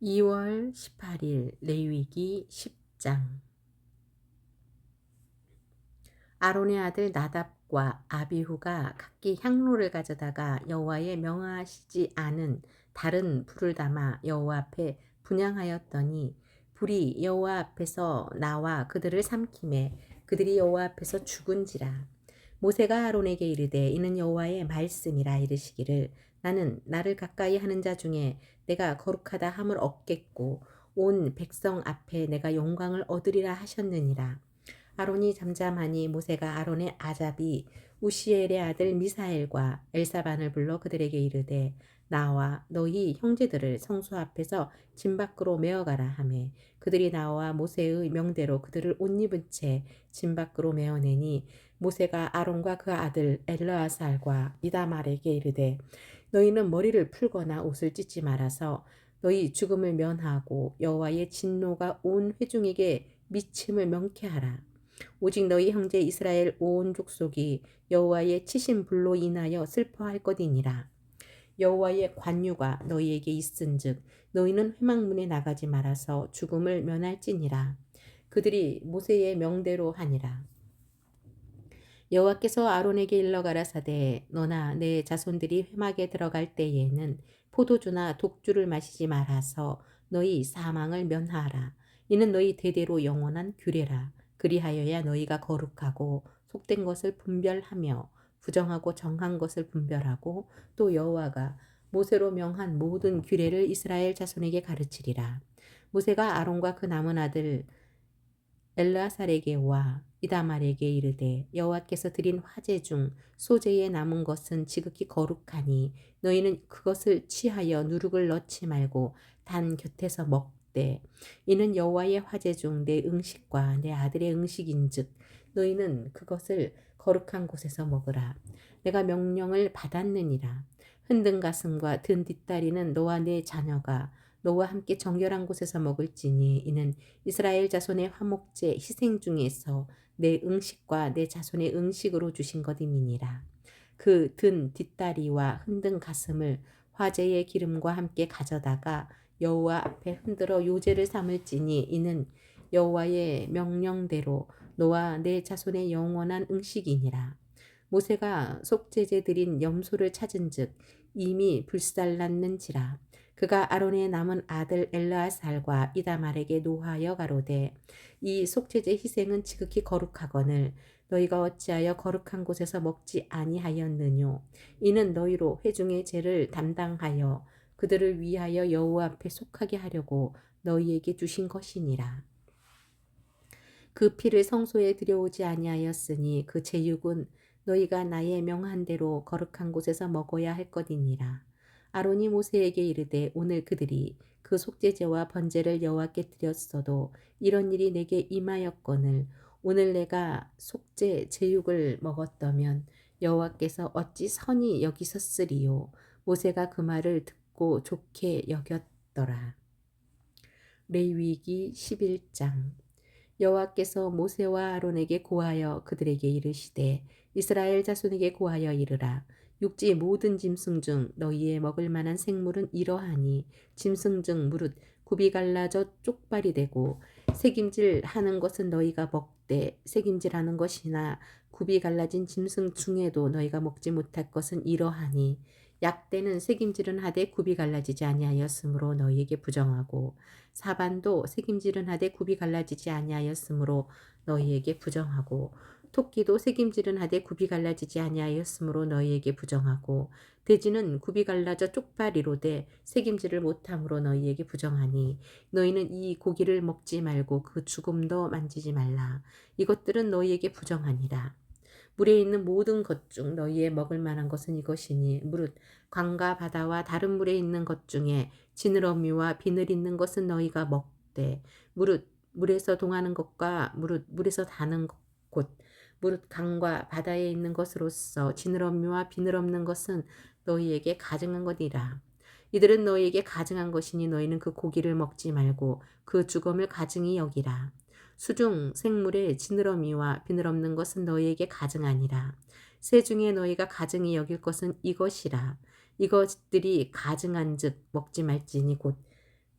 2월 18일 레위기 10장. 아론의 아들 나답과 아비후가 각기 향로를 가져다가 여호와의 명하시지 않은 다른 불을 담아 여호와 앞에 분향하였더니 불이 여호와 앞에서 나와 그들을 삼키매 그들이 여호와 앞에서 죽은지라. 모세가 아론에게 이르되 이는 여호와의 말씀이라 이르시기를 나는 나를 가까이 하는 자 중에 내가 거룩하다 함을 얻겠고 온 백성 앞에 내가 영광을 얻으리라 하셨느니라. 아론이 잠잠하니 모세가 아론의 아잡이 우시엘의 아들 미사엘과 엘사반을 불러 그들에게 이르되 나와 너희 형제들을 성소 앞에서 진 밖으로 메어가라 하매 그들이 나와 모세의 명대로 그들을 옷 입은 채 진 밖으로 메어내니 모세가 아론과 그 아들 엘르아살과 이다말에게 이르되 너희는 머리를 풀거나 옷을 찢지 말아서 너희 죽음을 면하고 여호와의 진노가 온 회중에게 미침을 명쾌하라. 오직 너희 형제 이스라엘 온 족속이 여호와의 치신 불로 인하여 슬퍼할 것이니라. 여호와의 관유가 너희에게 있은즉 너희는 회막문에 나가지 말아서 죽음을 면할지니라. 그들이 모세의 명대로 하니라. 여호와께서 아론에게 일러 가라사대 너나 내 자손들이 회막에 들어갈 때에는 포도주나 독주를 마시지 말아서 너희 사망을 면하라. 이는 너희 대대로 영원한 규례라. 그리하여야 너희가 거룩하고 속된 것을 분별하며 부정하고 정한 것을 분별하고 또 여호와가 모세로 명한 모든 규례를 이스라엘 자손에게 가르치리라. 모세가 아론과 그 남은 아들 엘르아살에게와 이다말에게 이르되 여호와께서 드린 화제 중 소재에 남은 것은 지극히 거룩하니 너희는 그것을 취하여 누룩을 넣지 말고 단 곁에서 먹되 이는 여호와의 화제 중 내 음식과 내 아들의 음식인즉 너희는 그것을 거룩한 곳에서 먹으라. 내가 명령을 받았느니라. 흔든 가슴과 든 뒷다리는 너와 내 자녀가 너와 함께 정결한 곳에서 먹을지니 이는 이스라엘 자손의 화목제 희생 중에서 내 음식과 내 자손의 음식으로 주신 것임이니라. 그 든 뒷다리와 흔든 가슴을 화제의 기름과 함께 가져다가 여호와 앞에 흔들어 요제를 삼을지니 이는 여호와의 명령대로 너와 내 자손의 영원한 음식이니라. 모세가 속죄제 드린 염소를 찾은즉 이미 불살랐는지라. 그가 아론의 남은 아들 엘르아살과 이다말에게 노하여 가로되 이 속죄제 희생은 지극히 거룩하거늘 너희가 어찌하여 거룩한 곳에서 먹지 아니하였느뇨. 이는 너희로 회중의 죄를 담당하여 그들을 위하여 여호와 앞에 속하게 하려고 너희에게 주신 것이니라. 그 피를 성소에 들여오지 아니하였으니 그 제육은 너희가 나의 명한 대로 거룩한 곳에서 먹어야 할 것이니라. 아론이 모세에게 이르되 오늘 그들이 그 속죄제와 번제를 여호와께 드렸어도 이런 일이 내게 임하였거늘 오늘 내가 속죄 제육을 먹었다면 여호와께서 어찌 선히 여기셨으리요. 모세가 그 말을 듣고 좋게 여겼더라. 레위기 11장. 여호와께서 모세와 아론에게 고하여 그들에게 이르시되 이스라엘 자손에게 고하여 이르라. 육지 모든 짐승 중 너희의 먹을 만한 생물은 이러하니 짐승 중 무릇 굽이 갈라져 쪽발이 되고 새김질 하는 것은 너희가 먹되 새김질 하는 것이나 굽이 갈라진 짐승 중에도 너희가 먹지 못할 것은 이러하니 약대는 새김질은 하되 굽이 갈라지지 아니하였으므로 너희에게 부정하고 사반도 새김질은 하되 굽이 갈라지지 아니하였으므로 너희에게 부정하고 토끼도 새김질은 하되 굽이 갈라지지 아니하였으므로 너희에게 부정하고 돼지는 굽이 갈라져 쪽발이로되 새김질을 못함으로 너희에게 부정하니 너희는 이 고기를 먹지 말고 그 죽음도 만지지 말라. 이것들은 너희에게 부정하니라. 물에 있는 모든 것 중 너희의 먹을 만한 것은 이것이니 무릇 강과 바다와 다른 물에 있는 것 중에 지느러미와 비늘 있는 것은 너희가 먹되 무릇 물에서 동하는 것과 무릇 물에서 다는 곳 무릇 강과 바다에 있는 것으로서 지느러미와 비늘 없는 것은 너희에게 가증한 것이라. 이들은 너희에게 가증한 것이니 너희는 그 고기를 먹지 말고 그 죽음을 가증히 여기라. 수중 생물의 지느러미와 비늘 없는 것은 너희에게 가증하니라. 새 중에 너희가 가증히 여길 것은 이것이라. 이것들이 가증한즉 먹지 말지니 곧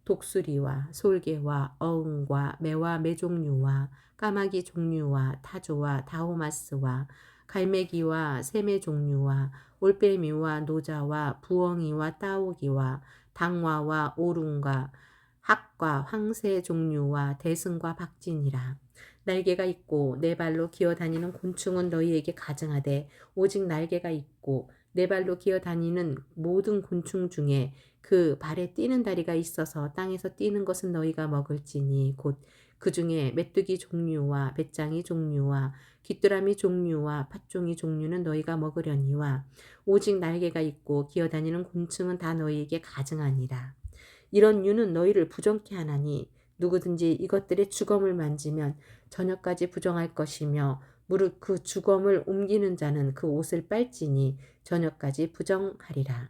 독수리와 솔개와 어흥과 매와 매종류와 까마귀 종류와 타조와 다호마스와 갈매기와 새매 종류와 올빼미와 노자와 부엉이와 따오기와 당화와 오룽과 학과 황새 종류와 대승과 박진이라. 날개가 있고 네 발로 기어다니는 곤충은 너희에게 가증하되 오직 날개가 있고 네 발로 기어다니는 모든 곤충 중에 그 발에 뛰는 다리가 있어서 땅에서 뛰는 것은 너희가 먹을지니 곧 그 중에 메뚜기 종류와 배짱이 종류와 귀뚜라미 종류와 팥종이 종류는 너희가 먹으려니와 오직 날개가 있고 기어다니는 곤충은 다 너희에게 가증하니라. 이런 유는 너희를 부정케 하나니 누구든지 이것들의 주검을 만지면 저녁까지 부정할 것이며 무릇 그 주검을 옮기는 자는 그 옷을 빨지니 저녁까지 부정하리라.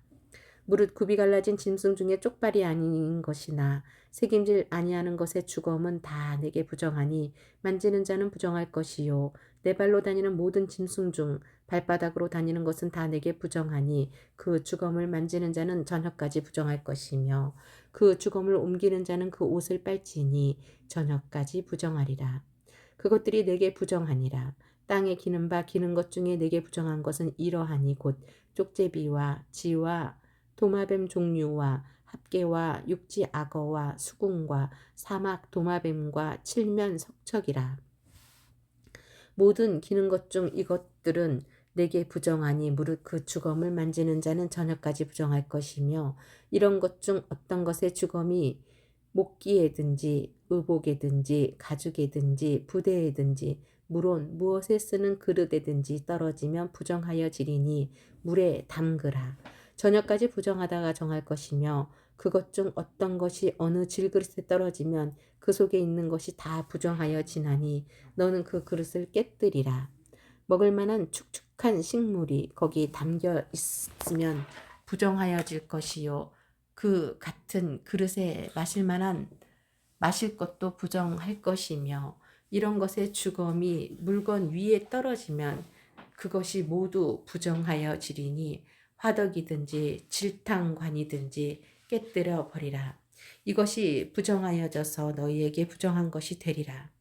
무릇 굽이 갈라진 짐승 중에 쪽발이 아닌 것이나 새김질 아니하는 것의 주검은 다 내게 부정하니 만지는 자는 부정할 것이요 네 발로 다니는 모든 짐승 중 발바닥으로 다니는 것은 다 내게 부정하니 그 주검을 만지는 자는 저녁까지 부정할 것이며 그 주검을 옮기는 자는 그 옷을 빨지니 저녁까지 부정하리라. 그것들이 내게 부정하니라. 땅에 기는 바 기는 것 중에 내게 부정한 것은 이러하니 곧 쪽제비와 쥐와 도마뱀 종류와 합개와 육지 악어와 수궁과 사막 도마뱀과 칠면 석척이라. 모든 기는 것 중 이것들은 내게 부정하니 무릇 그 주검을 만지는 자는 저녁까지 부정할 것이며 이런 것 중 어떤 것의 주검이 목기에든지 의복에든지 가죽에든지 부대에든지 물론 무엇에 쓰는 그릇에든지 떨어지면 부정하여 지리니 물에 담그라. 저녁까지 부정하다가 정할 것이며 그것 중 어떤 것이 어느 질그릇에 떨어지면 그 속에 있는 것이 다 부정하여 지나니 너는 그 그릇을 깨뜨리라. 먹을 만한 축축한 식물이 거기 담겨 있으면 부정하여질 것이요 그 같은 그릇에 마실 것도 부정할 것이며 이런 것의 주검이 물건 위에 떨어지면 그것이 모두 부정하여지리니 화덕이든지 질탕관이든지 깨뜨려 버리라. 이것이 부정하여져서 너희에게 부정한 것이 되리라.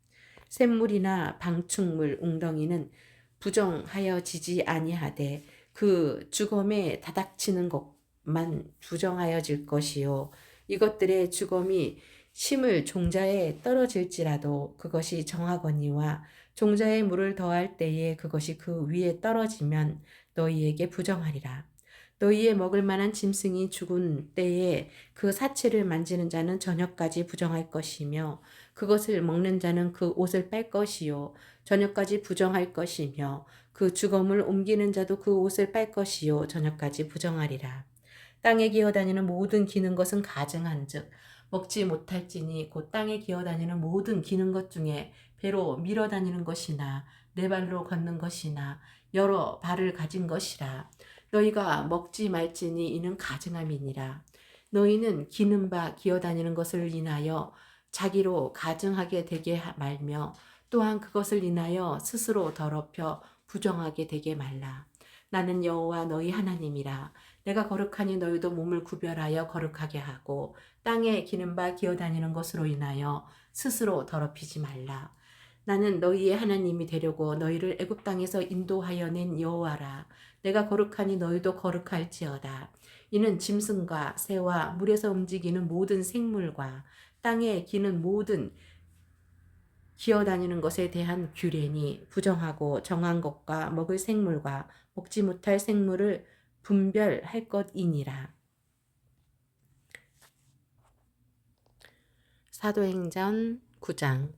샘물이나 방충물 웅덩이는 부정하여지지 아니하되 그 주검에 다닥치는 것만 부정하여질 것이요 이것들의 주검이 심을 종자에 떨어질지라도 그것이 정하거니와 종자에 물을 더할 때에 그것이 그 위에 떨어지면 너희에게 부정하리라. 너희의 먹을 만한 짐승이 죽은 때에 그 사체를 만지는 자는 저녁까지 부정할 것이며 그것을 먹는 자는 그 옷을 빨 것이요 저녁까지 부정할 것이며 그 주검을 옮기는 자도 그 옷을 빨 것이요 저녁까지 부정하리라. 땅에 기어다니는 모든 기는 것은 가증한즉 먹지 못할지니 곧 땅에 기어다니는 모든 기는 것 중에 배로 밀어다니는 것이나 네 발로 걷는 것이나 여러 발을 가진 것이라. 너희가 먹지 말지니 이는 가증함이니라. 너희는 기는 바 기어다니는 것을 인하여 자기로 가증하게 되게 말며 또한 그것을 인하여 스스로 더럽혀 부정하게 되게 말라. 나는 여호와 너희 하나님이라. 내가 거룩하니 너희도 몸을 구별하여 거룩하게 하고 땅에 기는 바 기어다니는 것으로 인하여 스스로 더럽히지 말라. 나는 너희의 하나님이 되려고 너희를 애굽 땅에서 인도하여 낸 여호와라. 내가 거룩하니 너희도 거룩할지어다. 이는 짐승과 새와 물에서 움직이는 모든 생물과 땅에 기는 모든 기어다니는 것에 대한 규례니 부정하고 정한 것과 먹을 생물과 먹지 못할 생물을 분별할 것이니라. 사도행전 9장.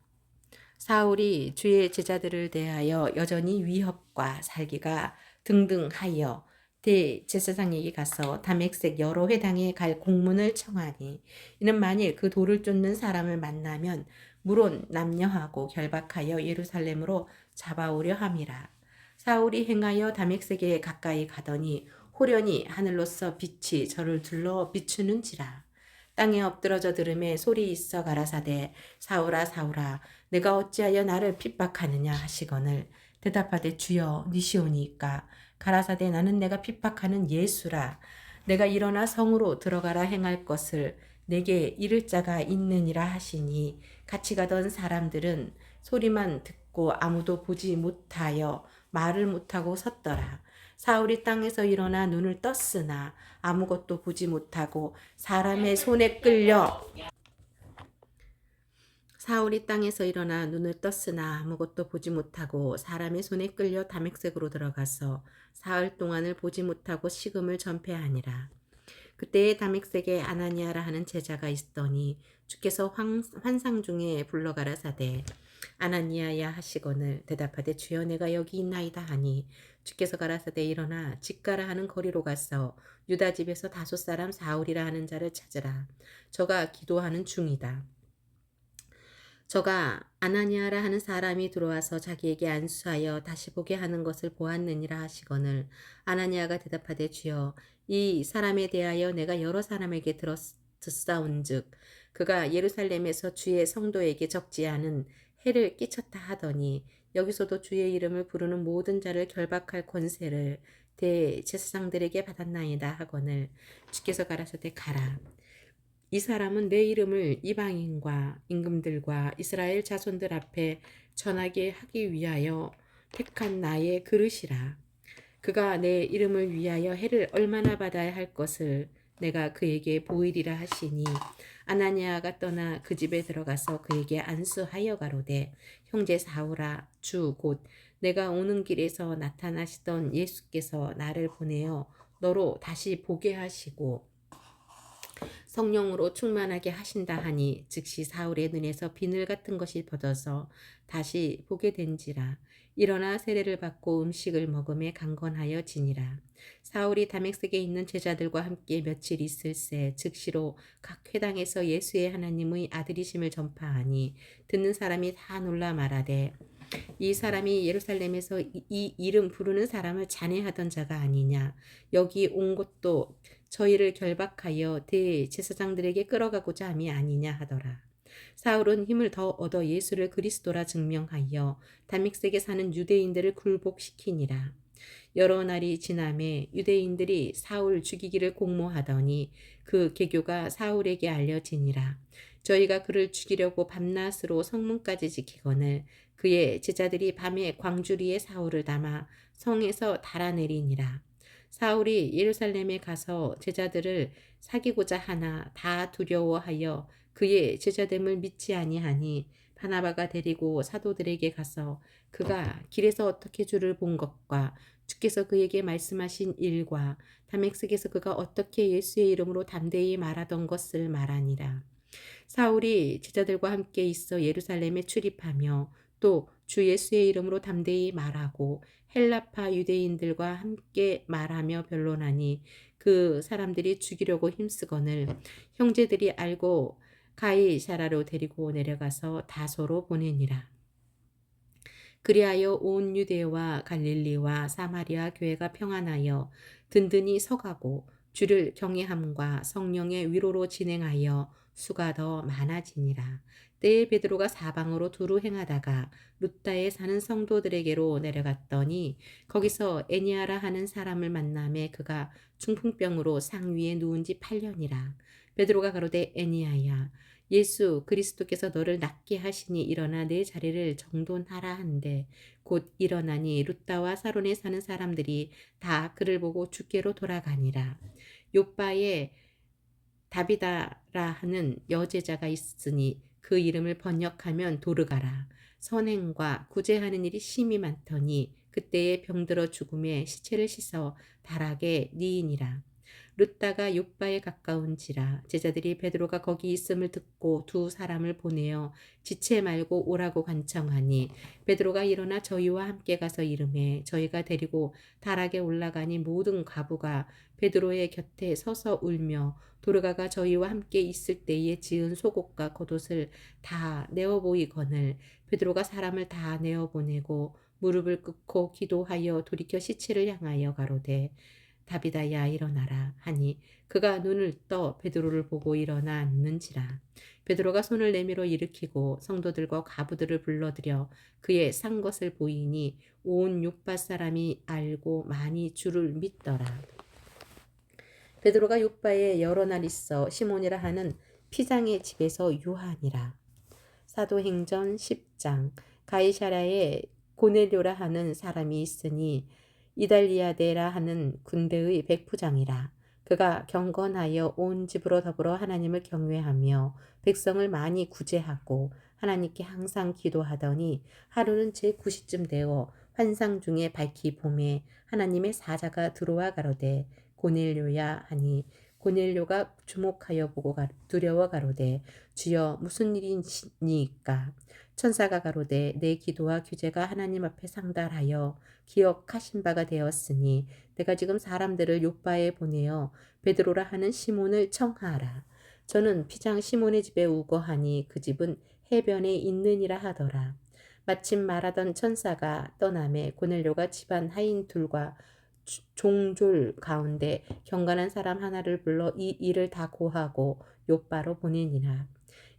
사울이 주의 제자들을 대하여 여전히 위협과 살기가 등등하여 대제사장에게 가서 다메섹 여러 회당에 갈 공문을 청하니 이는 만일 그 돌을 쫓는 사람을 만나면 물론 남녀하고 결박하여 예루살렘으로 잡아오려 함이라. 사울이 행하여 다메섹에 가까이 가더니 호련히 하늘로서 빛이 저를 둘러 비추는지라. 땅에 엎드러져 들음에 소리 있어 가라사대 사울아 사울아 내가 어찌하여 나를 핍박하느냐 하시거늘 대답하되 주여 니시오니이까 가라사대 나는 내가 핍박하는 예수라. 내가 일어나 성으로 들어가라 행할 것을 내게 이를 자가 있느니라 하시니 같이 가던 사람들은 소리만 듣고 아무도 보지 못하여 말을 못하고 섰더라. 사울이 땅에서 일어나 눈을 떴으나 아무것도 보지 못하고 사울이 땅에서 일어나 눈을 떴으나 아무것도 보지 못하고 사람의 손에 끌려 다맥색으로 들어가서 사흘 동안을 보지 못하고 식음을 전폐하니라. 그때에 다맥색에 아나니아라 하는 제자가 있더니 주께서 환상 중에 불러 가라사대 아나니아야 하시거늘 대답하되 주여 내가 여기 있나이다 하니 주께서 가라사대 일어나 집가라 하는 거리로 가서 유다 집에서 다섯 사람 사울이라 하는 자를 찾으라. 저가 기도하는 중이다. 저가 아나니아라 하는 사람이 들어와서 자기에게 안수하여 다시 보게 하는 것을 보았느니라 하시거늘 아나니아가 대답하되 주여 이 사람에 대하여 내가 여러 사람에게 듣사온즉 그가 예루살렘에서 주의 성도에게 적지 않은 해를 끼쳤다 하더니 여기서도 주의 이름을 부르는 모든 자를 결박할 권세를 대제사장들에게 받았나이다 하거늘 주께서 가라사대 가라. 이 사람은 내 이름을 이방인과 임금들과 이스라엘 자손들 앞에 전하게 하기 위하여 택한 나의 그릇이라. 그가 내 이름을 위하여 해를 얼마나 받아야 할 것을 내가 그에게 보이리라 하시니 아나니아가 떠나 그 집에 들어가서 그에게 안수하여 가로되 형제 사울아 주 곧 내가 오는 길에서 나타나시던 예수께서 나를 보내어 너로 다시 보게 하시고 성령으로 충만하게 하신다 하니 즉시 사울의 눈에서 비늘 같은 것이 벗어서 다시 보게 된지라. 일어나 세례를 받고 음식을 먹음에 강건하여 지니라. 사울이 다맥색에 있는 제자들과 함께 며칠 있을새 즉시로 각 회당에서 예수의 하나님의 아들이심을 전파하니 듣는 사람이 다 놀라 말하되 이 사람이 예루살렘에서 이 이름 부르는 사람을 잔해하던 자가 아니냐. 여기 온 것도 저희를 결박하여 대제사장들에게 끌어가고자 함이 아니냐 하더라. 사울은 힘을 더 얻어 예수를 그리스도라 증명하여 다믹색에 사는 유대인들을 굴복시키니라. 여러 날이 지남에 유대인들이 사울 죽이기를 공모하더니 그 계교가 사울에게 알려지니라. 저희가 그를 죽이려고 밤낮으로 성문까지 지키거늘 그의 제자들이 밤에 광주리에 사울을 담아 성에서 달아내리니라. 사울이 예루살렘에 가서 제자들을 사귀고자 하나 다 두려워하여 그의 제자됨을 믿지 아니하니 바나바가 데리고 사도들에게 가서 그가 길에서 어떻게 주를 본 것과 주께서 그에게 말씀하신 일과 다맥색에서 그가 어떻게 예수의 이름으로 담대히 말하던 것을 말하니라. 사울이 제자들과 함께 있어 예루살렘에 출입하며 또 주 예수의 이름으로 담대히 말하고 헬라파 유대인들과 함께 말하며 변론하니 그 사람들이 죽이려고 힘쓰거늘 형제들이 알고 가이사라로 데리고 내려가서 다소로 보내니라. 그리하여 온 유대와 갈릴리와 사마리아 교회가 평안하여 든든히 서가고 주를 경외함과 성령의 위로로 진행하여 수가 더 많아지니라. 때에 베드로가 사방으로 두루 행하다가 루다에 사는 성도들에게로 내려갔더니 거기서 애니아라 하는 사람을 만나매 그가 중풍병으로 상위에 누운 지 8년이라. 베드로가 가로되 애니아야 예수 그리스도께서 너를 낫게 하시니 일어나 내 자리를 정돈하라 한데 곧 일어나니 루다와 사론에 사는 사람들이 다 그를 보고 주께로 돌아가니라. 요바에 다비다라 하는 여제자가 있으니 그 이름을 번역하면 도르가라. 선행과 구제하는 일이 심히 많더니 그때에 병들어 죽음에 시체를 씻어 다락에 니이니라. 룻다가 욥바에 가까운지라 제자들이 베드로가 거기 있음을 듣고 두 사람을 보내어 지체 말고 오라고 간청하니 베드로가 일어나 저희와 함께 가서 이르매 저희가 데리고 다락에 올라가니 모든 과부가 베드로의 곁에 서서 울며 도르가가 저희와 함께 있을 때에 지은 속옷과 겉옷을 다 내어 보이거늘 베드로가 사람을 다 내어 보내고 무릎을 꿇고 기도하여 돌이켜 시체를 향하여 가로되 다비다야 일어나라 하니 그가 눈을 떠 베드로를 보고 일어나 앉는지라. 베드로가 손을 내밀어 일으키고 성도들과 과부들을 불러들여 그의 산 것을 보이니 온 욥바 사람이 알고 많이 주를 믿더라. 베드로가 욥바에 여러 날 있어 시몬이라 하는 피장의 집에서 유하니라. 사도행전 10장. 가이사랴에 고넬료라 하는 사람이 있으니 이달리아데라 하는 군대의 백부장이라. 그가 경건하여 온 집으로 더불어 하나님을 경외하며 백성을 많이 구제하고 하나님께 항상 기도하더니 하루는 제9시쯤 되어 환상 중에 밝히 봄에 하나님의 사자가 들어와 가로되 고넬료야 하니 고넬료가 주목하여 보고 두려워 가로되 주여 무슨 일이니까. 천사가 가로되 내 기도와 규제가 하나님 앞에 상달하여 기억하신 바가 되었으니 내가 지금 사람들을 요바에 보내어 베드로라 하는 시몬을 청하라. 저는 피장 시몬의 집에 우거하니 그 집은 해변에 있느니라 하더라. 마침 말하던 천사가 떠나매 고넬료가 집안 하인 둘과 종졸 가운데 경건한 사람 하나를 불러 이 일을 다 고하고 요바로 보내니라.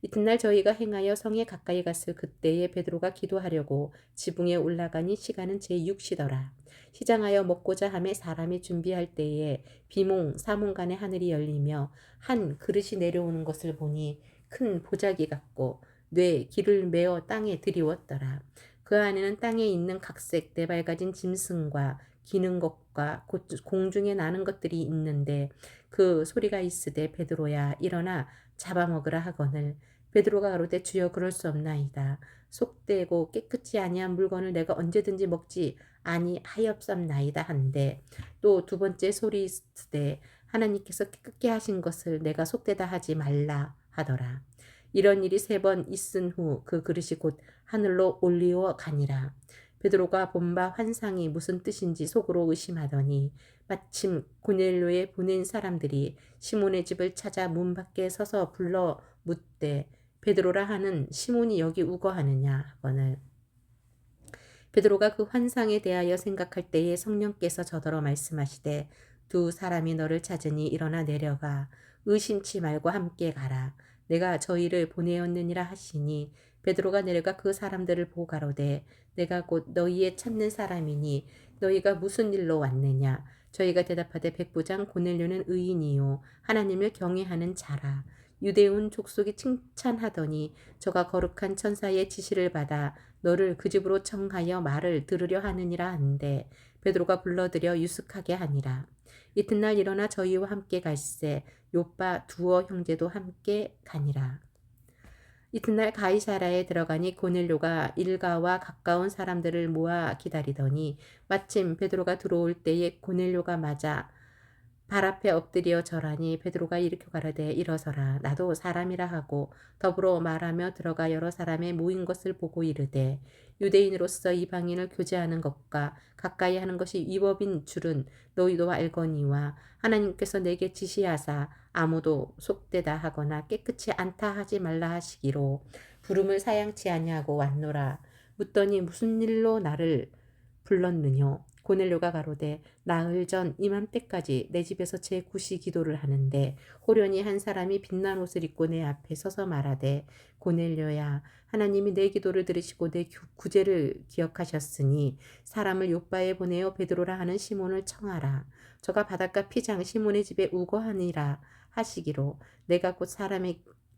이튿날 저희가 행하여 성에 가까이 갔을 그때에 베드로가 기도하려고 지붕에 올라가니 시간은 제6시더라. 시장하여 먹고자 하매 사람이 준비할 때에 비몽 사몽간에 하늘이 열리며 한 그릇이 내려오는 것을 보니 큰 보자기 같고 뇌 길을 메어 땅에 들이웠더라. 그 안에는 땅에 있는 각색 네발가진 짐승과 기는 것과 공중에 나는 것들이 있는데 그 소리가 있으되 베드로야 일어나 잡아먹으라 하거늘 베드로가 가로되 주여 그럴 수 없나이다. 속되고 깨끗이 아니한 물건을 내가 언제든지 먹지 아니하였삼나이다 한데 또 두 번째 소리 있으되 하나님께서 깨끗게 하신 것을 내가 속되다 하지 말라 하더라. 이런 일이 3번 있은 후 그 그릇이 곧 하늘로 올리어 가니라. 베드로가 본 바 환상이 무슨 뜻인지 속으로 의심하더니 마침 고넬료에 보낸 사람들이 시몬의 집을 찾아 문 밖에 서서 불러 묻되 베드로라 하는 시몬이 여기 우거하느냐 하거늘 베드로가 그 환상에 대하여 생각할 때에 성령께서 저더러 말씀하시되 두 사람이 너를 찾으니 일어나 내려가 의심치 말고 함께 가라. 내가 저희를 보내었느니라 하시니 베드로가 내려가 그 사람들을 보고 가로되 내가 곧 너희의 찾는 사람이니 너희가 무슨 일로 왔느냐. 저희가 대답하되 백부장 고넬료는 의인이요 하나님을 경외하는 자라. 유대온 족속이 칭찬하더니 저가 거룩한 천사의 지시를 받아 너를 그 집으로 청하여 말을 들으려 하느니라 하는데 베드로가 불러들여 유숙하게 하니라. 이튿날 일어나 저희와 함께 갈새 요바 두어 형제도 함께 가니라. 이튿날 가이사라에 들어가니 고넬료가 일가와 가까운 사람들을 모아 기다리더니 마침 베드로가 들어올 때에 고넬료가 맞아 발 앞에 엎드려 절하니 베드로가 일으켜 가라되 일어서라 나도 사람이라 하고 더불어 말하며 들어가 여러 사람의 모인 것을 보고 이르되 유대인으로서 이방인을 교제하는 것과 가까이 하는 것이 위법인 줄은 너희도 알거니와 하나님께서 내게 지시하사 아무도 속되다 하거나 깨끗이 않다 하지 말라 하시기로 부름을 사양치 아니하고 왔노라. 묻더니 무슨 일로 나를 불렀느뇨. 고넬료가 가로되 나흘 전 이맘때까지 내 집에서 제9시 기도를 하는데 호련히 한 사람이 빛난 옷을 입고 내 앞에 서서 말하되 고넬료야 하나님이 내 기도를 들으시고 내 구제를 기억하셨으니 사람을 요바에 보내어 베드로라 하는 시몬을 청하라. 저가 바닷가 피장 시몬의 집에 우거하니라 하시기로 내가 곧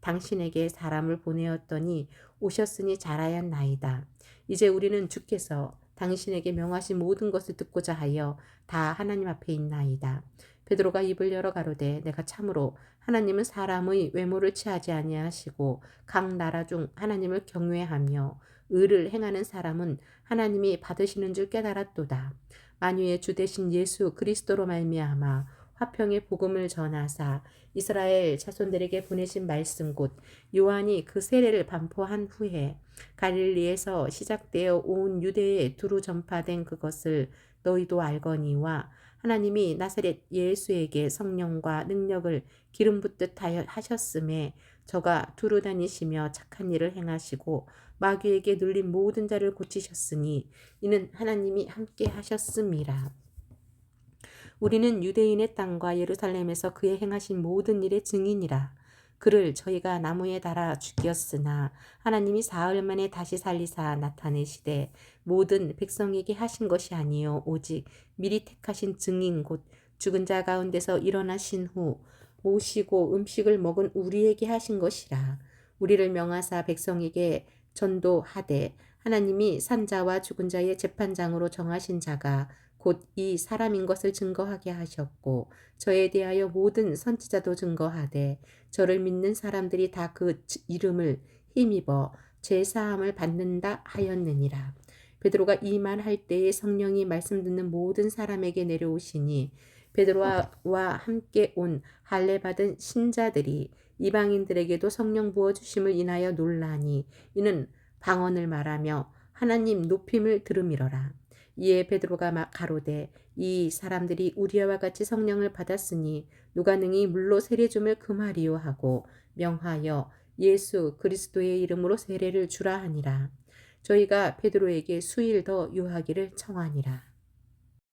당신에게 사람을 보내었더니 오셨으니 잘하였나이다. 이제 우리는 주께서 당신에게 명하신 모든 것을 듣고자 하여 다 하나님 앞에 있나이다. 베드로가 입을 열어 가로되 내가 참으로 하나님은 사람의 외모를 취하지 아니하시고 각 나라 중 하나님을 경외하며 의를 행하는 사람은 하나님이 받으시는 줄 깨달았도다. 만유의 주 되신 예수 그리스도로 말미암아 화평의 복음을 전하사 이스라엘 자손들에게 보내신 말씀 곧 요한이 그 세례를 반포한 후에 갈릴리에서 시작되어 온 유대에 두루 전파된 그것을 너희도 알거니와 하나님이 나사렛 예수에게 성령과 능력을 기름 붓듯 하셨음에 저가 두루 다니시며 착한 일을 행하시고 마귀에게 눌린 모든 자를 고치셨으니 이는 하나님이 함께 하셨음이라. 우리는 유대인의 땅과 예루살렘에서 그의 행하신 모든 일의 증인이라. 그를 저희가 나무에 달아 죽였으나 하나님이 사흘 만에 다시 살리사 나타내시되 모든 백성에게 하신 것이 아니요 오직 미리 택하신 증인 곧 죽은 자 가운데서 일어나신 후 모시고 음식을 먹은 우리에게 하신 것이라. 우리를 명하사 백성에게 전도하되 하나님이 산자와 죽은 자의 재판장으로 정하신 자가 곧 이 사람인 것을 증거하게 하셨고 저에 대하여 모든 선지자도 증거하되 저를 믿는 사람들이 다 그 이름을 힘입어 죄사함을 받는다 하였느니라. 베드로가 이 말 할 때에 성령이 말씀 듣는 모든 사람에게 내려오시니 베드로와 함께 온 할례 받은 신자들이 이방인들에게도 성령 부어 주심을 인하여 놀라니 이는 방언을 말하며 하나님 높임을 들음이러라. 이에 베드로가 막 가로되 이 사람들이 우리와 같이 성령을 받았으니 누가 능히 물로 세례 줌을 금하리요 하고 명하여 예수 그리스도의 이름으로 세례를 주라 하니라. 저희가 베드로에게 수일 더 유하기를 청하니라.